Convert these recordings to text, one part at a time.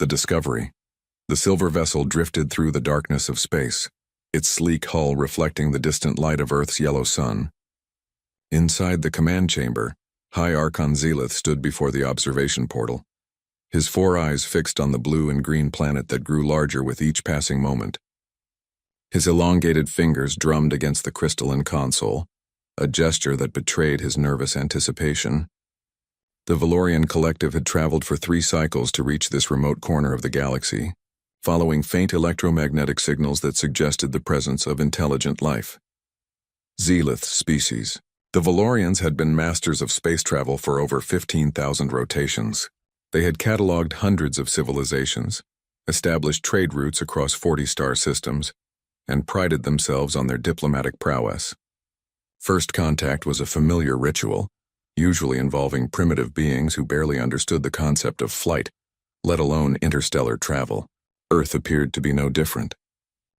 The Discovery. The silver vessel drifted through the darkness of space, its sleek hull reflecting the distant light of Earth's yellow sun. Inside the command chamber, High Archon Zelith stood before the observation portal, his 4 eyes fixed on the blue and green planet that grew larger with each passing moment. His elongated fingers drummed against the crystalline console, a gesture that betrayed his nervous anticipation. The Valorian collective had traveled for 3 cycles to reach this remote corner of the galaxy, following faint electromagnetic signals that suggested the presence of intelligent life. Zelith species. The Valorians had been masters of space travel for over 15,000 rotations. They had cataloged hundreds of civilizations, established trade routes across 40 star systems, and prided themselves on their diplomatic prowess. First contact was a familiar ritual, usually involving primitive beings who barely understood the concept of flight, let alone interstellar travel. Earth appeared to be no different.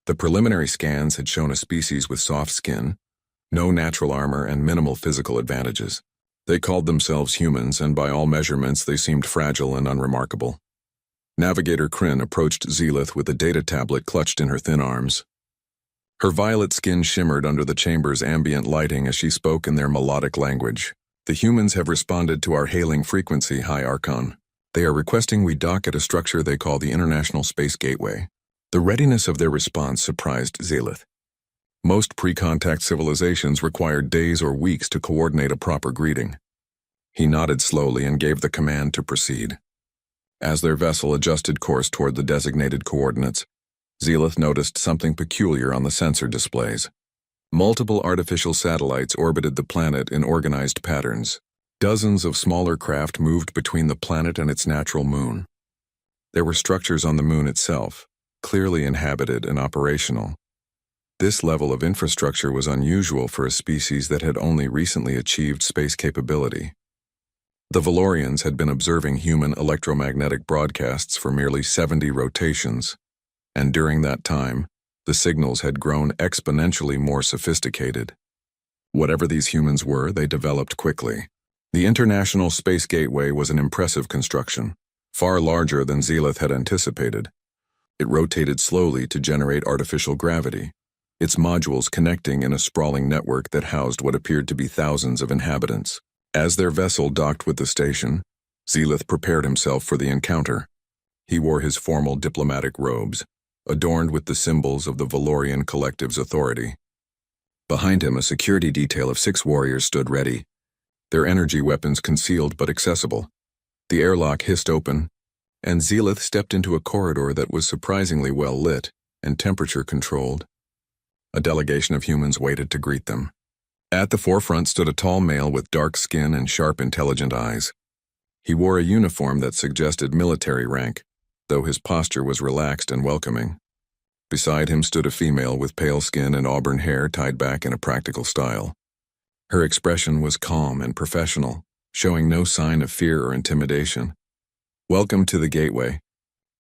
The preliminary scans had shown a species with soft skin, no natural armor, and minimal physical advantages. They called themselves humans, and by all measurements they seemed fragile and unremarkable. Navigator Kryn approached Zelith with a data tablet clutched in her thin arms. Her violet skin shimmered under the chamber's ambient lighting as she spoke in their melodic language. "The humans have responded to our hailing frequency, High Archon. They are requesting we dock at a structure they call the International Space Gateway." The readiness of their response surprised Zelith. Most pre-contact civilizations required days or weeks to coordinate a proper greeting. He nodded slowly and gave the command to proceed. As their vessel adjusted course toward the designated coordinates, Zelith noticed something peculiar on the sensor displays. Multiple artificial satellites orbited the planet in organized patterns. Dozens of smaller craft moved between the planet and its natural moon. There were structures on the moon itself, clearly inhabited and operational. This level of infrastructure was unusual for a species that had only recently achieved space capability. The Valorians had been observing human electromagnetic broadcasts for merely 70 rotations, and during that time, the signals had grown exponentially more sophisticated. Whatever these humans were, they developed quickly. The International Space Gateway was an impressive construction, far larger than Zelith had anticipated. It rotated slowly to generate artificial gravity, its modules connecting in a sprawling network that housed what appeared to be thousands of inhabitants. As their vessel docked with the station, Zelith prepared himself for the encounter. He wore his formal diplomatic robes, adorned with the symbols of the Valorian collective's authority. Behind him, a security detail of 6 warriors stood ready, their energy weapons concealed but accessible. The airlock hissed open, and Zelith stepped into a corridor that was surprisingly well lit and temperature-controlled. A delegation of humans waited to greet them. At the forefront stood a tall male with dark skin and sharp, intelligent eyes. He wore a uniform that suggested military rank, though his posture was relaxed and welcoming. Beside him stood a female with pale skin and auburn hair tied back in a practical style. Her expression was calm and professional, showing no sign of fear or intimidation. "Welcome to the Gateway,"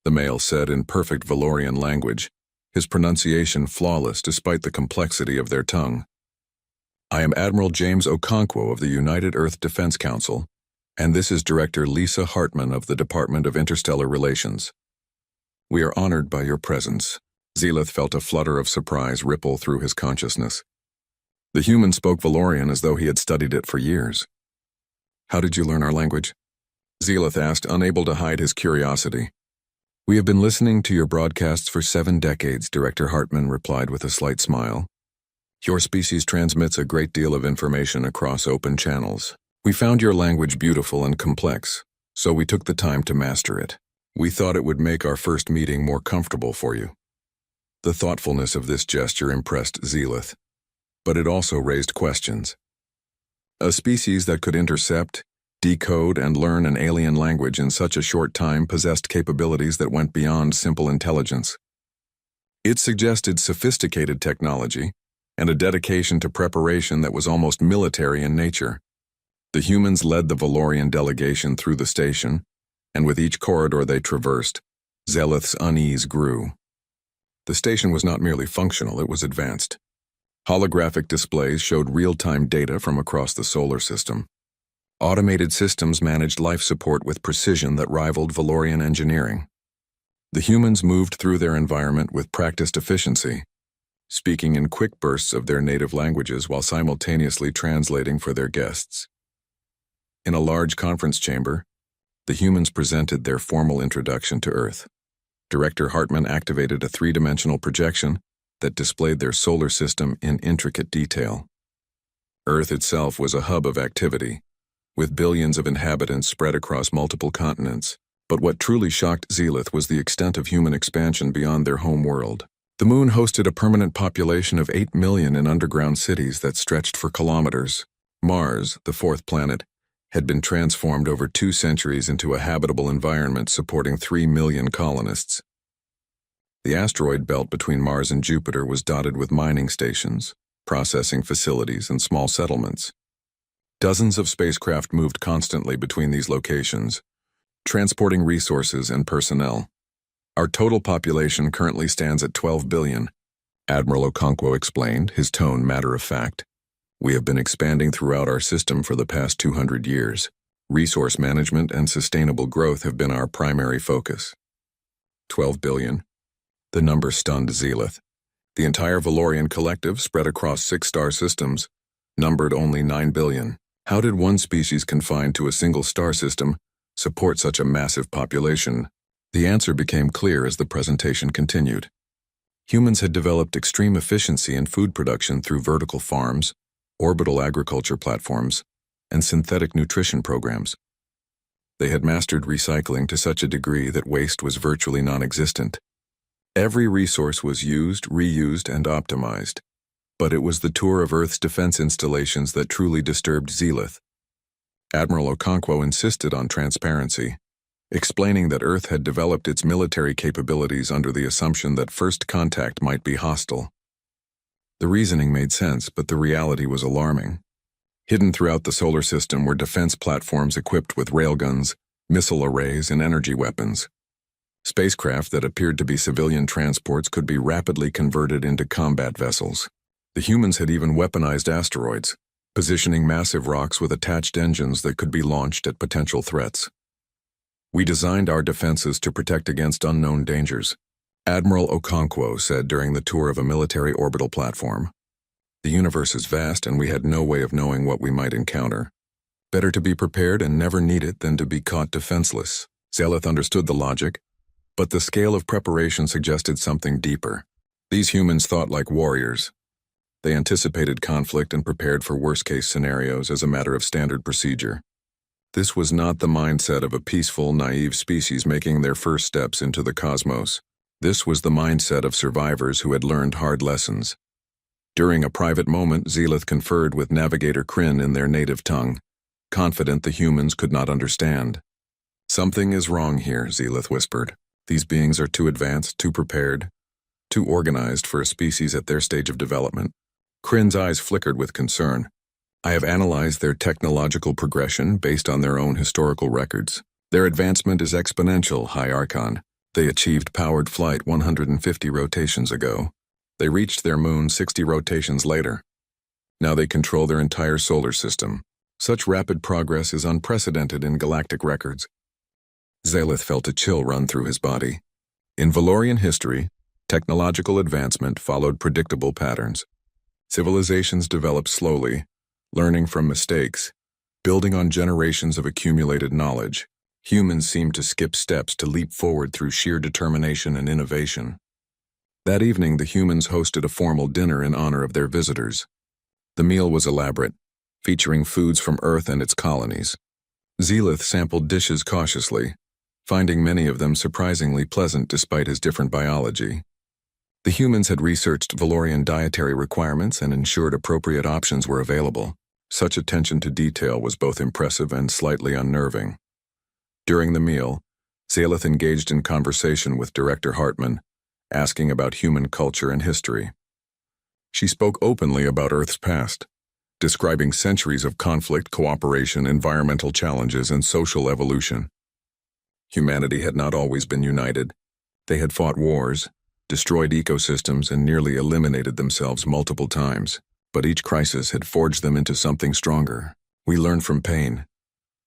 the male said in perfect Valorian language, his pronunciation flawless despite the complexity of their tongue. "I am Admiral James Okonkwo of the United Earth Defense Council, and this is Director Lisa Hartman of the Department of Interstellar Relations. We are honored by your presence." Zelith felt a flutter of surprise ripple through his consciousness. The human spoke Valorian as though he had studied it for years. "How did you learn our language?" Zelith asked, unable to hide his curiosity. "We have been listening to your broadcasts for 7 decades, Director Hartman replied with a slight smile. "Your species transmits a great deal of information across open channels. We found your language beautiful and complex, so we took the time to master it. We thought it would make our first meeting more comfortable for you." The thoughtfulness of this gesture impressed Zelith, but it also raised questions. A species that could intercept, decode, and learn an alien language in such a short time possessed capabilities that went beyond simple intelligence. It suggested sophisticated technology and a dedication to preparation that was almost military in nature. The humans led the Valorian delegation through the station, and with each corridor they traversed, Zelith's unease grew. The station was not merely functional, it was advanced. Holographic displays showed real-time data from across the solar system. Automated systems managed life support with precision that rivaled Valorian engineering. The humans moved through their environment with practiced efficiency, speaking in quick bursts of their native languages while simultaneously translating for their guests. In a large conference chamber, the humans presented their formal introduction to Earth. Director Hartman activated a three-dimensional projection that displayed their solar system in intricate detail. Earth itself was a hub of activity, with billions of inhabitants spread across multiple continents. But what truly shocked Zelith was the extent of human expansion beyond their home world. The moon hosted a permanent population of 8 million in underground cities that stretched for kilometers. Mars, the fourth planet, had been transformed over 2 centuries into a habitable environment supporting 3 million colonists. The asteroid belt between Mars and Jupiter was dotted with mining stations, processing facilities, and small settlements. Dozens of spacecraft moved constantly between these locations, transporting resources and personnel. Our total population currently stands at 12 billion, Admiral Okonkwo explained, his tone matter-of-fact. We have been expanding throughout our system for the past 200 years. Resource management and sustainable growth have been our primary focus. 12 billion. The number stunned Zelith. The entire Valorian collective, spread across 6 star systems, numbered only 9 billion. How did one species confined to a single star system support such a massive population? The answer became clear as the presentation continued. Humans had developed extreme efficiency in food production through vertical farms, orbital agriculture platforms, and synthetic nutrition programs. They had mastered recycling to such a degree that waste was virtually non-existent. Every resource was used, reused, and optimized. But it was the tour of Earth's defense installations that truly disturbed Zelith. Admiral Okonkwo insisted on transparency, explaining that Earth had developed its military capabilities under the assumption that first contact might be hostile. The reasoning made sense, but the reality was alarming. Hidden throughout the solar system were defense platforms equipped with railguns, missile arrays, and energy weapons. Spacecraft that appeared to be civilian transports could be rapidly converted into combat vessels. The humans had even weaponized asteroids, positioning massive rocks with attached engines that could be launched at potential threats. We designed our defenses to protect against unknown dangers, Admiral Okonkwo said during the tour of a military orbital platform. The universe is vast and we had no way of knowing what we might encounter. Better to be prepared and never need it than to be caught defenseless. Zelith understood the logic, but the scale of preparation suggested something deeper. These humans thought like warriors. They anticipated conflict and prepared for worst-case scenarios as a matter of standard procedure. This was not the mindset of a peaceful, naive species making their first steps into the cosmos. This was the mindset of survivors who had learned hard lessons. During a private moment, Zelith conferred with Navigator Kryn in their native tongue, confident the humans could not understand. "Something is wrong here," Zelith whispered. "These beings are too advanced, too prepared, too organized for a species at their stage of development." Kryn's eyes flickered with concern. "I have analyzed their technological progression based on their own historical records. Their advancement is exponential, High Archon. They achieved powered flight 150 rotations ago. They reached their moon 60 rotations later. Now they control their entire solar system. Such rapid progress is unprecedented in galactic records." Zelith felt a chill run through his body. In Valorian history, technological advancement followed predictable patterns. Civilizations developed slowly, learning from mistakes, building on generations of accumulated knowledge. Humans seemed to skip steps to leap forward through sheer determination and innovation. That evening, the humans hosted a formal dinner in honor of their visitors. The meal was elaborate, featuring foods from Earth and its colonies. Zelith sampled dishes cautiously, finding many of them surprisingly pleasant despite his different biology. The humans had researched Valorian dietary requirements and ensured appropriate options were available. Such attention to detail was both impressive and slightly unnerving. During the meal, Zelith engaged in conversation with Director Hartman, asking about human culture and history. She spoke openly about Earth's past, describing centuries of conflict, cooperation, environmental challenges, and social evolution. Humanity had not always been united. They had fought wars, destroyed ecosystems, and nearly eliminated themselves multiple times. But each crisis had forged them into something stronger. "We learned from pain,"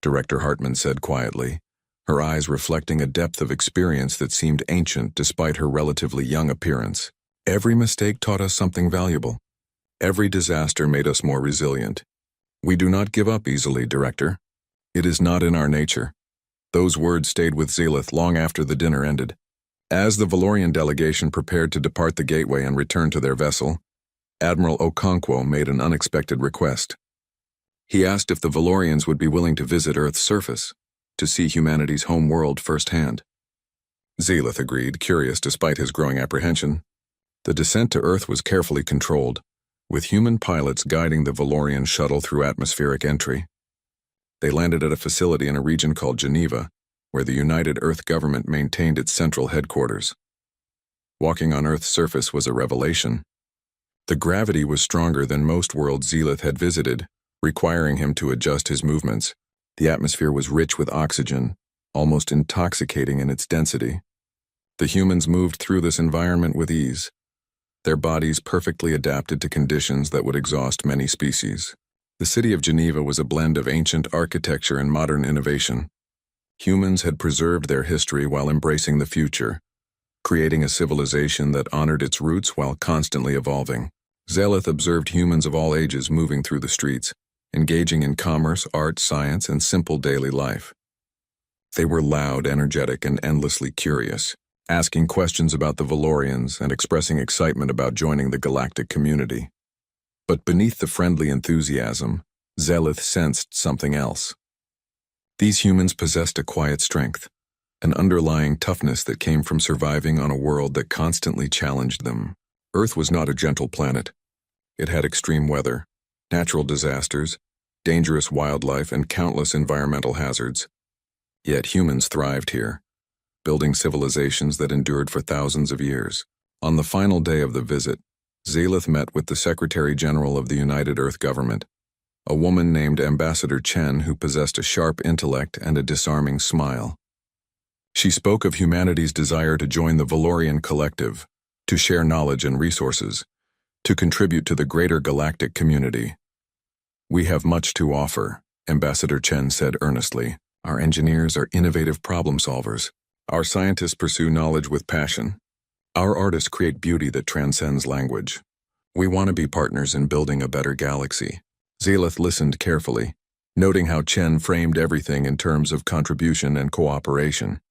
Director Hartman said quietly, her eyes reflecting a depth of experience that seemed ancient despite her relatively young appearance. Every mistake taught us something valuable. Every disaster made us more resilient. We do not give up easily, Director. It is not in our nature. Those words stayed with Zelith long after the dinner ended. As the Valorian delegation prepared to depart the gateway and return to their vessel, Admiral Okonkwo made an unexpected request. He asked if the Valorians would be willing to visit Earth's surface, to see humanity's home world firsthand. Zelith agreed, curious despite his growing apprehension. The descent to Earth was carefully controlled, with human pilots guiding the Valorian shuttle through atmospheric entry. They landed at a facility in a region called Geneva, where the United Earth government maintained its central headquarters. Walking on Earth's surface was a revelation. The gravity was stronger than most worlds Zelith had visited, requiring him to adjust his movements. The atmosphere was rich with oxygen, almost intoxicating in its density. The humans moved through this environment with ease, their bodies perfectly adapted to conditions that would exhaust many species. The city of Geneva was a blend of ancient architecture and modern innovation. Humans had preserved their history while embracing the future, creating a civilization that honored its roots while constantly evolving. Zelith observed humans of all ages moving through the streets, engaging in commerce, art, science, and simple daily life. They were loud, energetic, and endlessly curious, asking questions about the Valorians and expressing excitement about joining the galactic community. But beneath the friendly enthusiasm, Zelith sensed something else. These humans possessed a quiet strength, an underlying toughness that came from surviving on a world that constantly challenged them. Earth was not a gentle planet. It had extreme weather, natural disasters, dangerous wildlife, and countless environmental hazards. Yet humans thrived here, building civilizations that endured for thousands of years. On the final day of the visit, Zelith met with the Secretary General of the United Earth Government, a woman named Ambassador Chen who possessed a sharp intellect and a disarming smile. She spoke of humanity's desire to join the Valorian collective, to share knowledge and resources, to contribute to the greater galactic community. "We have much to offer," Ambassador Chen said earnestly. "Our engineers are innovative problem solvers. Our scientists pursue knowledge with passion. Our artists create beauty that transcends language. We want to be partners in building a better galaxy." Zelith listened carefully, noting how Chen framed everything in terms of contribution and cooperation.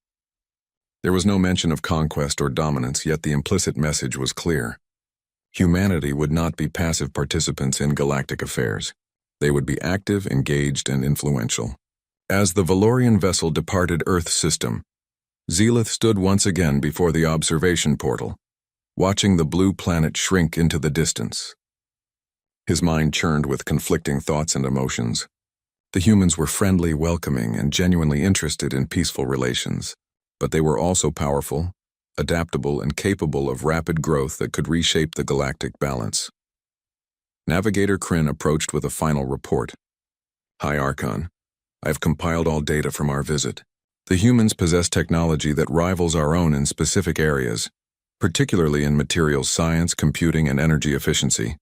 There was no mention of conquest or dominance, yet the implicit message was clear. Humanity would not be passive participants in galactic affairs. They would be active, engaged, and influential. As the Valorian vessel departed Earth's system, Zelith stood once again before the observation portal, watching the blue planet shrink into the distance. His mind churned with conflicting thoughts and emotions. The humans were friendly, welcoming, and genuinely interested in peaceful relations, but they were also powerful, adaptable, and capable of rapid growth that could reshape the galactic balance. Navigator Kryn approached with a final report. "High Archon, I have compiled all data from our visit. The humans possess technology that rivals our own in specific areas, particularly in materials science, computing, and energy efficiency.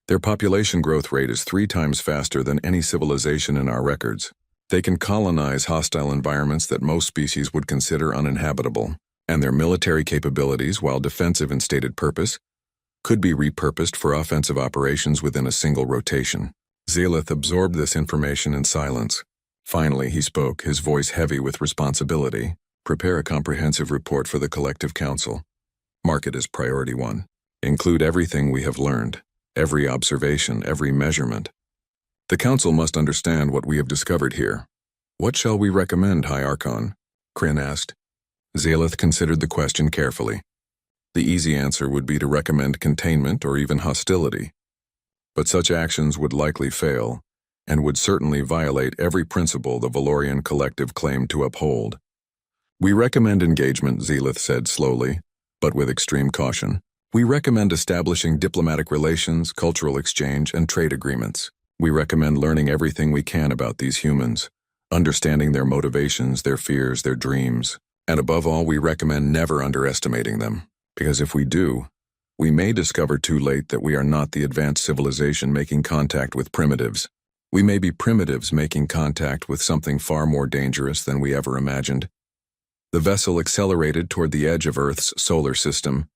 Their population growth rate is 3 times faster than any civilization in our records. They can colonize hostile environments that most species would consider uninhabitable, and their military capabilities, while defensive in stated purpose, could be repurposed for offensive operations within a single rotation." Zelith absorbed this information in silence. Finally, he spoke, his voice heavy with responsibility. "Prepare a comprehensive report for the Collective Council. Mark it as Priority 1. Include everything we have learned, every observation, every measurement. The Council must understand what we have discovered here." "What shall we recommend, High Archon?" Kryn asked. Zelith considered the question carefully. The easy answer would be to recommend containment or even hostility. But such actions would likely fail, and would certainly violate every principle the Valorian collective claimed to uphold. "We recommend engagement," Zelith said slowly, but with extreme caution. "We recommend establishing diplomatic relations, cultural exchange, and trade agreements. We recommend learning everything we can about these humans, understanding their motivations, their fears, their dreams. And above all, we recommend never underestimating them, because if we do, we may discover too late that we are not the advanced civilization making contact with primitives." We may be primitives making contact with something far more dangerous than we ever imagined. The vessel accelerated toward the edge of Earth's solar system,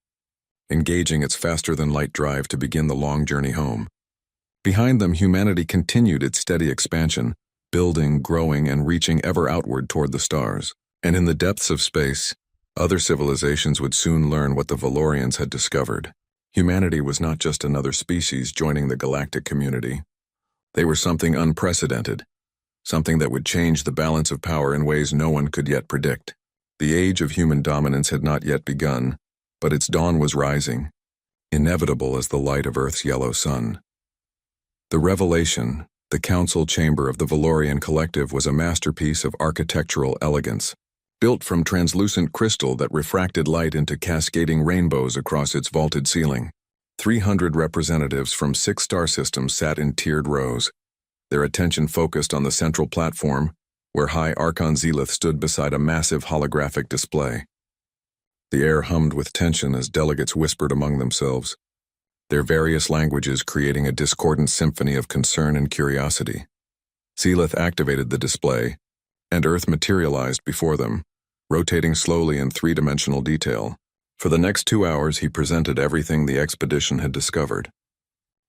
engaging its faster-than-light drive to begin the long journey home. Behind them, humanity continued its steady expansion, building, growing, and reaching ever outward toward the stars. And in the depths of space, other civilizations would soon learn what the Valorians had discovered. Humanity was not just another species joining the galactic community. They were something unprecedented, something that would change the balance of power in ways no one could yet predict. The age of human dominance had not yet begun, but its dawn was rising, inevitable as the light of Earth's yellow sun. The revelation, the council chamber of the Valorian collective, was a masterpiece of architectural elegance, built from translucent crystal that refracted light into cascading rainbows across its vaulted ceiling. 300 representatives from 6 star systems sat in tiered rows, their attention focused on the central platform, where High Archon Zelith stood beside a massive holographic display. The air hummed with tension as delegates whispered among themselves, their various languages creating a discordant symphony of concern and curiosity. Zelith activated the display, and Earth materialized before them, rotating slowly in 3-dimensional detail. For the next 2 hours, he presented everything the expedition had discovered.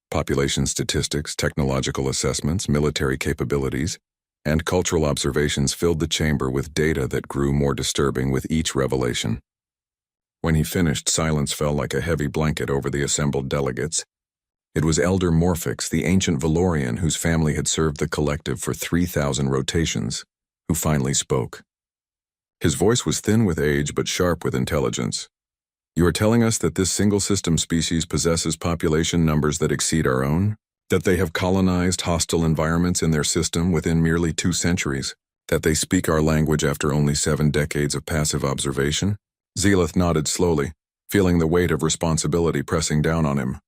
Population statistics, technological assessments, military capabilities, and cultural observations filled the chamber with data that grew more disturbing with each revelation. When he finished, silence fell like a heavy blanket over the assembled delegates. It was Elder Morphix, the ancient Valorian whose family had served the collective for 3,000 rotations, who finally spoke. His voice was thin with age but sharp with intelligence. "You are telling us that this single-system species possesses population numbers that exceed our own? That they have colonized hostile environments in their system within merely 2 centuries? That they speak our language after only 7 decades of passive observation?" Zelith nodded slowly, feeling the weight of responsibility pressing down on him.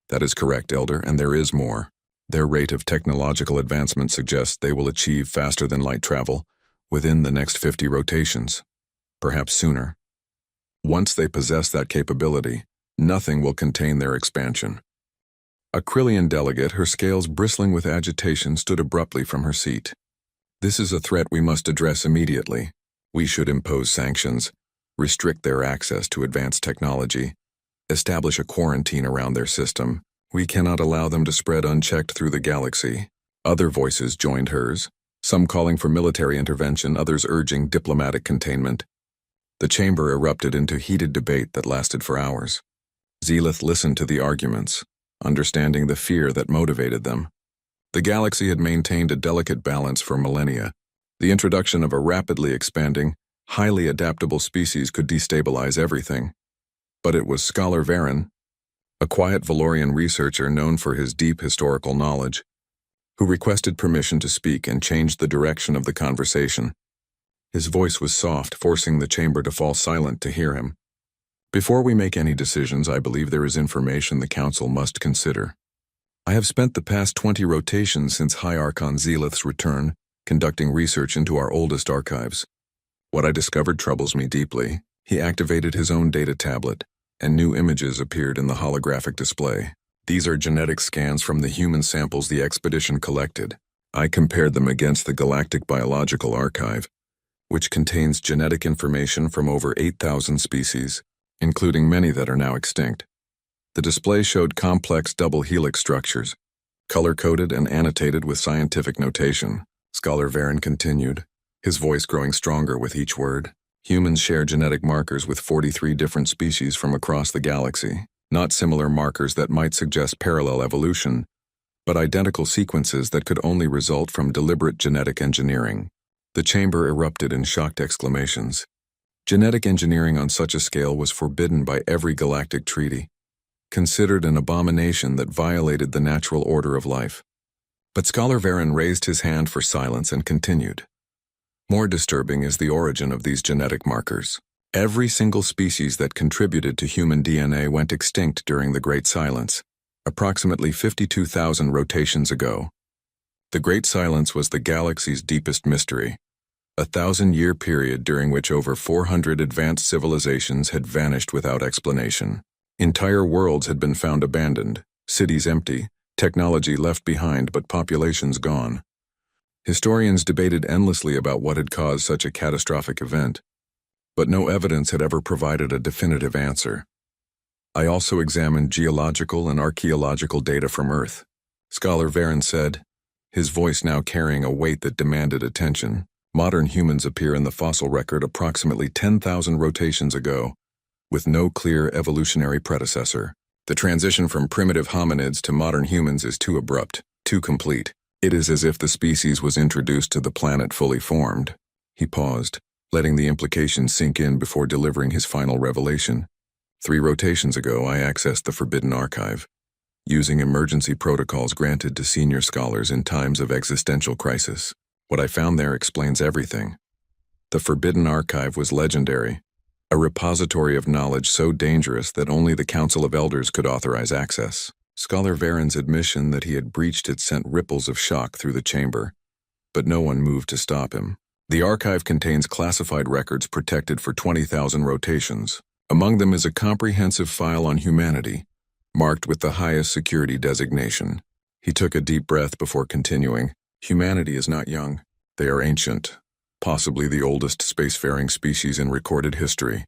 "That is correct, Elder, and there is more. Their rate of technological advancement suggests they will achieve faster-than-light travel within the next 50 rotations, perhaps sooner. Once they possess that capability, nothing will contain their expansion." A Krillian delegate, her scales bristling with agitation, stood abruptly from her seat. "This is a threat we must address immediately. We should impose sanctions, restrict their access to advanced technology, establish a quarantine around their system. We cannot allow them to spread unchecked through the galaxy." Other voices joined hers, some calling for military intervention, others urging diplomatic containment. The chamber erupted into heated debate that lasted for hours. Zelith listened to the arguments, understanding the fear that motivated them. The galaxy had maintained a delicate balance for millennia. The introduction of a rapidly expanding, highly adaptable species could destabilize everything. But it was Scholar Varen, a quiet Valorian researcher known for his deep historical knowledge, who requested permission to speak and changed the direction of the conversation. His voice was soft, forcing the chamber to fall silent to hear him. "Before we make any decisions, I believe there is information the Council must consider. I have spent the past 20 rotations since High Archon Zelith's return, conducting research into our oldest archives. What I discovered troubles me deeply." He activated his own data tablet, and new images appeared in the holographic display. "These are genetic scans from the human samples the expedition collected. I compared them against the Galactic Biological Archive, which contains genetic information from over 8,000 species, including many that are now extinct. The display showed complex double helix structures, color-coded and annotated with scientific notation." Scholar Varen continued, his voice growing stronger with each word. "Humans share genetic markers with 43 different species from across the galaxy. Not similar markers that might suggest parallel evolution, but identical sequences that could only result from deliberate genetic engineering." The chamber erupted in shocked exclamations. Genetic engineering on such a scale was forbidden by every galactic treaty, considered an abomination that violated the natural order of life. But Scholar Varen raised his hand for silence and continued. "More disturbing is the origin of these genetic markers. Every single species that contributed to human DNA went extinct during the Great Silence, approximately 52,000 rotations ago. The Great Silence was the galaxy's deepest mystery, a 1,000-year period during which over 400 advanced civilizations had vanished without explanation. Entire worlds had been found abandoned, cities empty, Technology left behind but populations gone. Historians debated endlessly about what had caused such a catastrophic event, but no evidence had ever provided a definitive answer. I also examined geological and archaeological data from Earth. Scholar Varen said, his voice now carrying a weight that demanded attention. Modern humans appear in the fossil record approximately 10,000 rotations ago, with no clear evolutionary predecessor. The transition from primitive hominids to modern humans is too abrupt, too complete. It is as if the species was introduced to the planet fully formed. He paused, letting the implications sink in before delivering his final revelation. 3 rotations ago, I accessed the Forbidden Archive, using emergency protocols granted to senior scholars in times of existential crisis. What I found there explains everything. The Forbidden Archive was legendary, a repository of knowledge so dangerous that only the Council of Elders could authorize access. Scholar Varen's admission that he had breached it sent ripples of shock through the chamber, but no one moved to stop him. The archive contains classified records protected for 20,000 rotations. Among them is a comprehensive file on humanity, marked with the highest security designation. He took a deep breath before continuing. Humanity is not young. They are ancient, possibly the oldest spacefaring species in recorded history.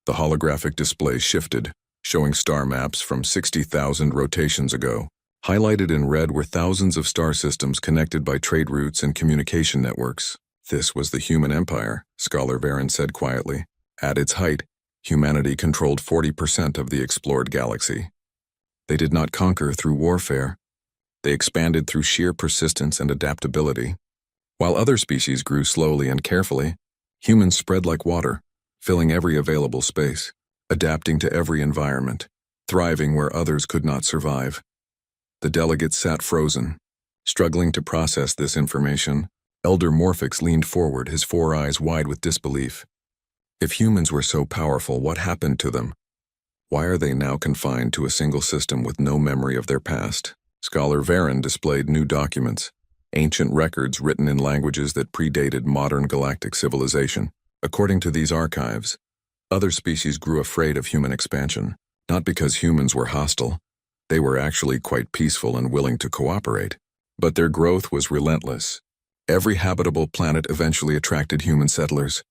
The holographic display shifted, showing star maps from 60,000 rotations ago. Highlighted in red were thousands of star systems connected by trade routes and communication networks. This was the human empire, Scholar Varen said quietly. At its height, humanity controlled 40% of the explored galaxy. They did not conquer through warfare. They expanded through sheer persistence and adaptability. While other species grew slowly and carefully, humans spread like water, filling every available space, adapting to every environment, thriving where others could not survive. The delegates sat frozen, struggling to process this information. Elder Morphix leaned forward, his 4 eyes wide with disbelief. If humans were so powerful, what happened to them? Why are they now confined to a single system with no memory of their past? Scholar Varen displayed new documents, ancient records written in languages that predated modern galactic civilization. According to these archives, other species grew afraid of human expansion, not because humans were hostile. They were actually quite peaceful and willing to cooperate. But their growth was relentless. Every habitable planet eventually attracted human settlers.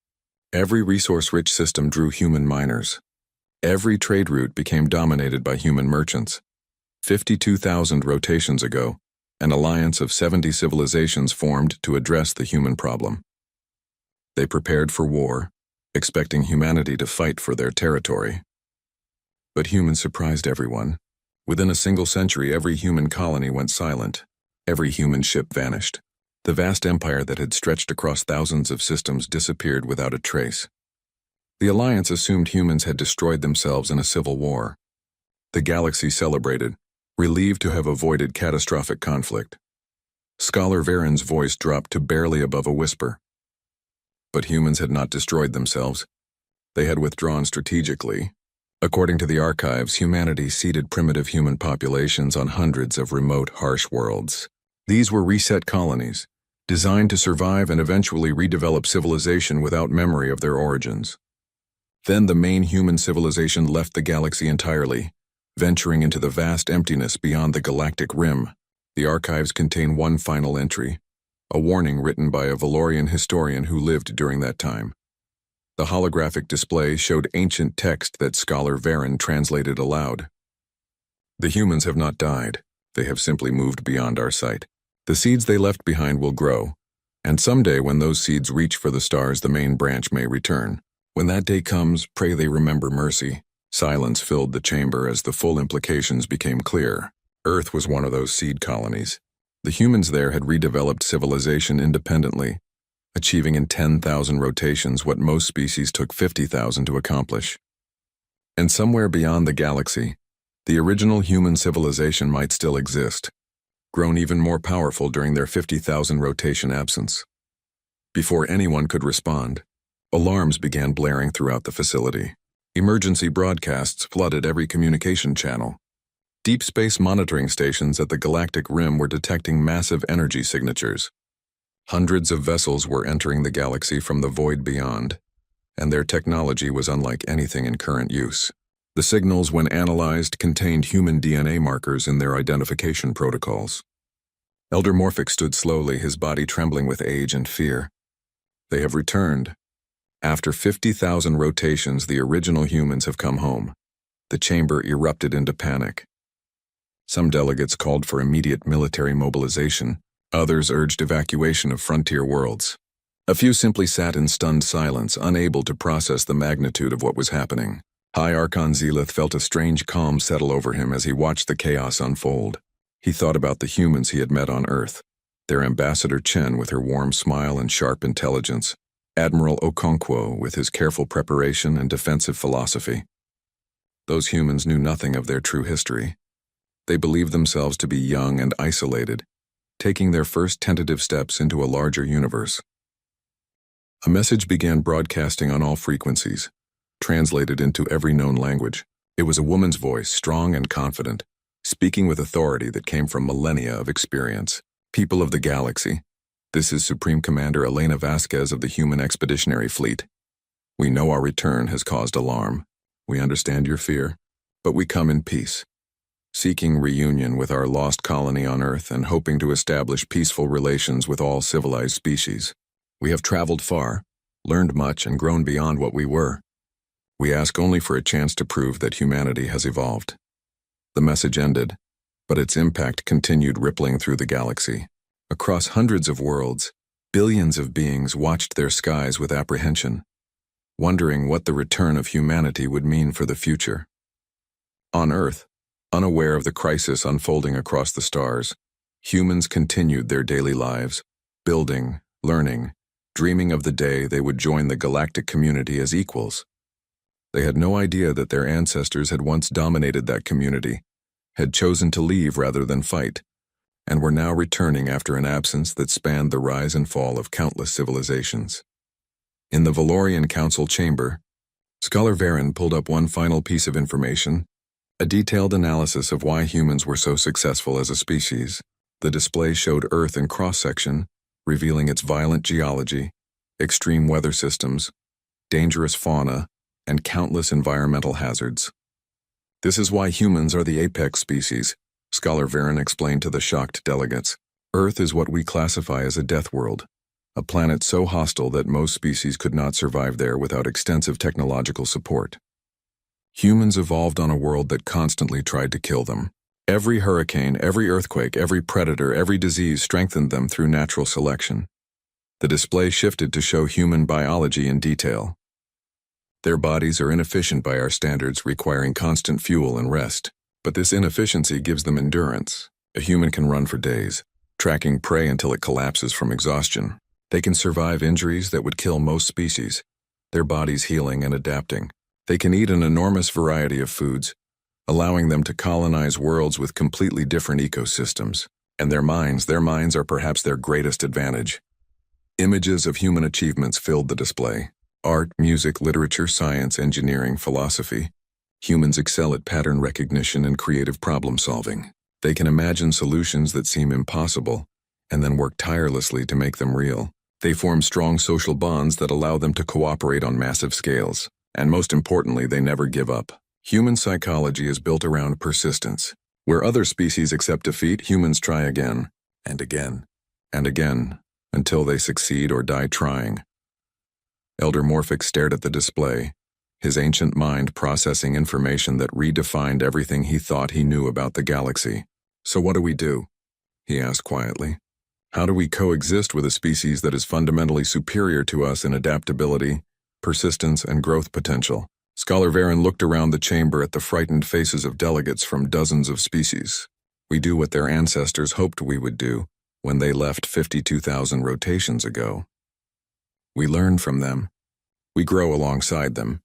Every resource-rich system drew human miners. Every trade route became dominated by human merchants. 52,000 rotations ago, an alliance of 70 civilizations formed to address the human problem. They prepared for war, expecting humanity to fight for their territory. But humans surprised everyone. Within a single century, every human colony went silent. Every human ship vanished. The vast empire that had stretched across thousands of systems disappeared without a trace. The Alliance assumed humans had destroyed themselves in a civil war. The galaxy celebrated, relieved to have avoided catastrophic conflict. Scholar Varen's voice dropped to barely above a whisper. But humans had not destroyed themselves. They had withdrawn strategically. According to the archives, humanity seeded primitive human populations on hundreds of remote, harsh worlds. These were reset colonies, designed to survive and eventually redevelop civilization without memory of their origins. Then the main human civilization left the galaxy entirely, venturing into the vast emptiness beyond the galactic rim. The archives contain one final entry, a warning written by a Valorian historian who lived during that time. The holographic display showed ancient text that Scholar Varen translated aloud. The humans have not died. They have simply moved beyond our sight. The seeds they left behind will grow, and someday when those seeds reach for the stars, the main branch may return. When that day comes, pray they remember mercy. Silence filled the chamber as the full implications became clear. Earth was one of those seed colonies. The humans there had redeveloped civilization independently, achieving in 10,000 rotations what most species took 50,000 to accomplish. And somewhere beyond the galaxy, the original human civilization might still exist, grown even more powerful during their 50,000 rotation absence. Before anyone could respond, alarms began blaring throughout the facility. Emergency broadcasts flooded every communication channel. Deep space monitoring stations at the galactic rim were detecting massive energy signatures. Hundreds of vessels were entering the galaxy from the void beyond, and their technology was unlike anything in current use. The signals, when analyzed, contained human DNA markers in their identification protocols. Elder Morphic stood slowly, his body trembling with age and fear. They have returned. After 50,000 rotations, the original humans have come home. The chamber erupted into panic. Some delegates called for immediate military mobilization. Others urged evacuation of frontier worlds. A few simply sat in stunned silence, unable to process the magnitude of what was happening. High Archon Zelith felt a strange calm settle over him as he watched the chaos unfold. He thought about the humans he had met on Earth, their Ambassador Chen with her warm smile and sharp intelligence, Admiral Okonkwo with his careful preparation and defensive philosophy. Those humans knew nothing of their true history. They believed themselves to be young and isolated, taking their first tentative steps into a larger universe. A message began broadcasting on all frequencies, translated into every known language. It was a woman's voice, strong and confident, speaking with authority that came from millennia of experience. People of the galaxy, this is Supreme Commander Elena Vasquez of the Human Expeditionary Fleet. We know our return has caused alarm. We understand your fear, but we come in peace, seeking reunion with our lost colony on Earth and hoping to establish peaceful relations with all civilized species. We have traveled far, learned much, and grown beyond what we were. We ask only for a chance to prove that humanity has evolved. The message ended, but its impact continued rippling through the galaxy. Across hundreds of worlds, billions of beings watched their skies with apprehension, wondering what the return of humanity would mean for the future. On Earth, unaware of the crisis unfolding across the stars, humans continued their daily lives, building, learning, dreaming of the day they would join the galactic community as equals. They had no idea that their ancestors had once dominated that community, had chosen to leave rather than fight, and were now returning after an absence that spanned the rise and fall of countless civilizations. In the Valorian Council chamber, Scholar Varen pulled up one final piece of information, a detailed analysis of why humans were so successful as a species. The display showed Earth in cross-section, revealing its violent geology, extreme weather systems, dangerous fauna, and countless environmental hazards. This is why humans are the apex species, Scholar Varen explained to the shocked delegates. Earth is what we classify as a death world, a planet so hostile that most species could not survive there without extensive technological support. Humans evolved on a world that constantly tried to kill them. Every hurricane, every earthquake, every predator, every disease strengthened them through natural selection. The display shifted to show human biology in detail. Their bodies are inefficient by our standards, requiring constant fuel and rest. But this inefficiency gives them endurance. A human can run for days, tracking prey until it collapses from exhaustion. They can survive injuries that would kill most species, their bodies healing and adapting. They can eat an enormous variety of foods, allowing them to colonize worlds with completely different ecosystems. And their minds are perhaps their greatest advantage. Images of human achievements filled the display. Art, music, literature, science, engineering, philosophy. Humans excel at pattern recognition and creative problem-solving. They can imagine solutions that seem impossible, and then work tirelessly to make them real. They form strong social bonds that allow them to cooperate on massive scales. And most importantly, they never give up. Human psychology is built around persistence. Where other species accept defeat, humans try again, and again, and again, until they succeed or die trying. Elder Morphic stared at the display, his ancient mind processing information that redefined everything he thought he knew about the galaxy. So what do we do? He asked quietly. How do we coexist with a species that is fundamentally superior to us in adaptability, persistence, and growth potential? Scholar Varen looked around the chamber at the frightened faces of delegates from dozens of species. We do what their ancestors hoped we would do when they left 52,000 rotations ago. We learn from them. We grow alongside them.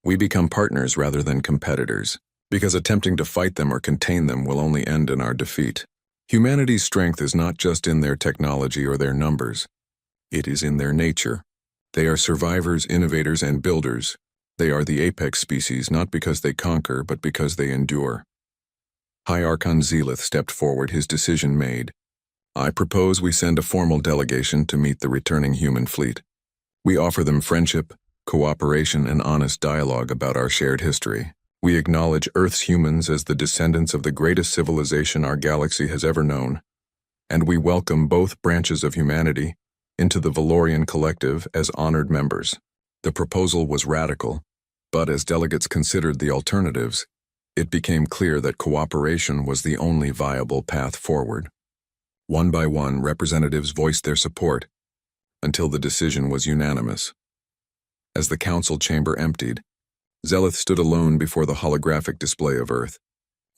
We become partners rather than competitors, because attempting to fight them or contain them will only end in our defeat. Humanity's strength is not just in their technology or their numbers. It is in their nature. They are survivors, innovators, and builders. They are the apex species not because they conquer, but because they endure. High Archon Zelith stepped forward, his decision made. I propose we send a formal delegation to meet the returning human fleet. We offer them friendship, cooperation, and honest dialogue about our shared history. We acknowledge Earth's humans as the descendants of the greatest civilization our galaxy has ever known, and we welcome both branches of humanity into the Valorian collective as honored members. The proposal was radical, but as delegates considered the alternatives, it became clear that cooperation was the only viable path forward. One by one, representatives voiced their support, until the decision was unanimous. As the council chamber emptied, Zeleth stood alone before the holographic display of Earth,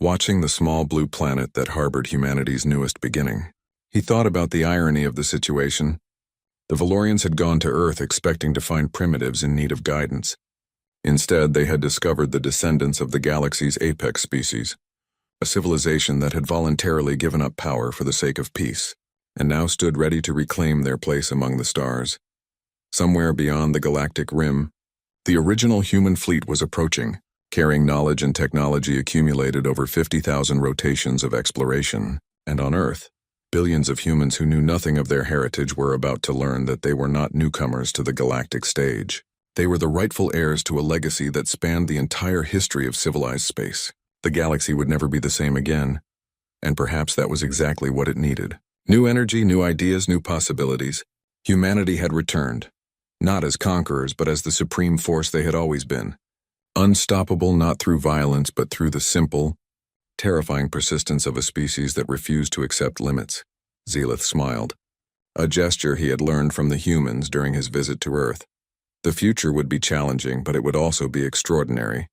watching the small blue planet that harbored humanity's newest beginning. He thought about the irony of the situation. The Valorians had gone to Earth expecting to find primitives in need of guidance. Instead, they had discovered the descendants of the galaxy's apex species, a civilization that had voluntarily given up power for the sake of peace, and now stood ready to reclaim their place among the stars. Somewhere beyond the galactic rim, the original human fleet was approaching, carrying knowledge and technology accumulated over 50,000 rotations of exploration. And on Earth, billions of humans who knew nothing of their heritage were about to learn that they were not newcomers to the galactic stage. They were the rightful heirs to a legacy that spanned the entire history of civilized space. The galaxy would never be the same again, and perhaps that was exactly what it needed. New energy, new ideas, new possibilities. Humanity had returned, not as conquerors, but as the supreme force they had always been. Unstoppable not through violence, but through the simple, terrifying persistence of a species that refused to accept limits. Zeleth smiled, a gesture he had learned from the humans during his visit to Earth. The future would be challenging, but it would also be extraordinary.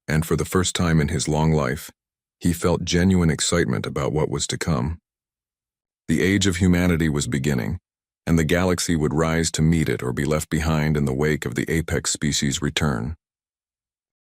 And for the first time in his long life, he felt genuine excitement about what was to come. The age of humanity was beginning, and the galaxy would rise to meet it or be left behind in the wake of the apex species' return.